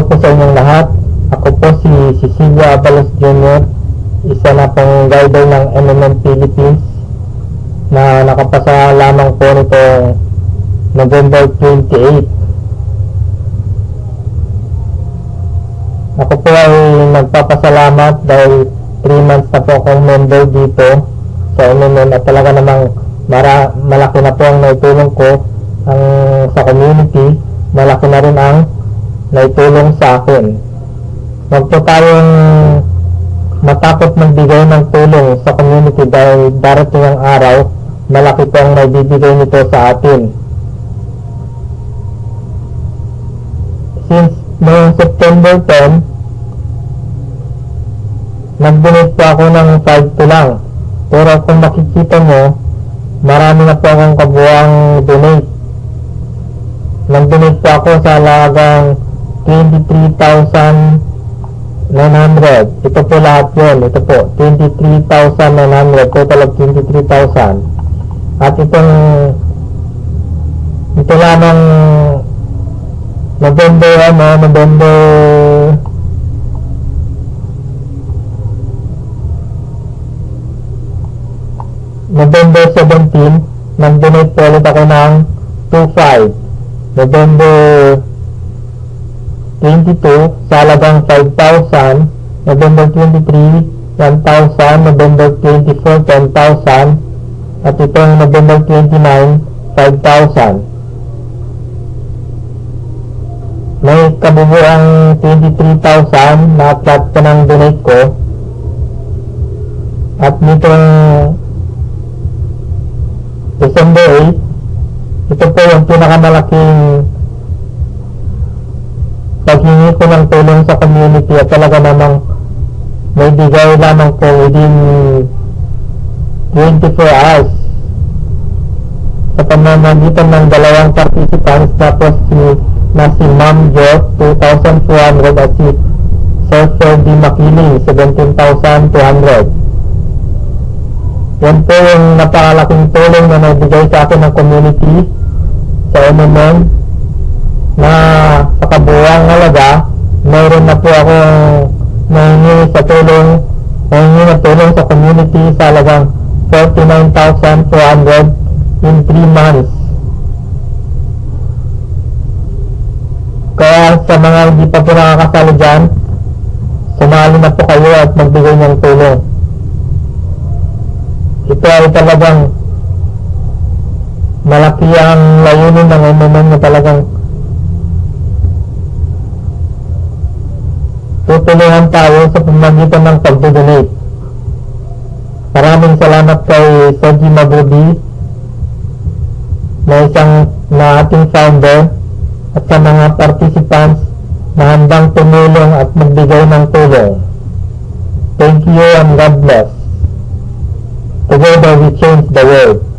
Hello po sa inyong lahat. Ako po si Cecilia Abalos Jr., isa na pong guider ng MMM Philippines na nakapasa lamang po nitong November 28. Ako po ay nagpapasalamat dahil 3 months na po akong member dito sa MMM at talaga namang malaki na po ang naitulong ko sa community. Malaki na rin ang naitulong sa akin. Huwag po tayong matakot magbigay ng tulong sa community dahil darating ang araw, malaki po ang maibibigay nito sa atin. Since noong September 10, nag-donate po ako ng 5 lang. Pero kung makikita mo, marami na po akong kabuang donate. Nag-donate po ako sa halagang 23,900. Ito po lahat yun. Ito po, 23,900. Total of 23,000. At ito lamang November 17, nag-donate po ulit ako ng 2,500. November 22, sa halagang 5,000. November 23, 1,000. November 24, 10,000. At itong November 29, 5,000. May kabubuang 23,000 na flat ko ng donate ko. At nitong December 8, ito po yung pinakamalaking paghingi ko ng tulong sa community at talaga namang may bigay lamang po within 24 hours sa pamamagitan ng dalawang participants na si Ma'am Jot 2,400 at si Sir Ferdy Makiling 17,200. Yan po yung napakalaking tulong na naibigay sa akin ng community sa MMM, na sa kabuuang halaga mayroon na po akong nahingi na tulong sa community sa halagang 49,200 in 3 months. Kaya sa mga hindi pa po nakakasali dyan, sumali na po kayo at magbigay ng tulong. Ito ay talagang malaki ang layunin ng MMM na talagang tutulungan tayo sa pamamagitan ng pagdodonate. Maraming salamat kay Sergi Mabubi na ating founder at sa mga participants na handang tumulong at magbigay ng tulong. Thank you and God bless. Together we change the world.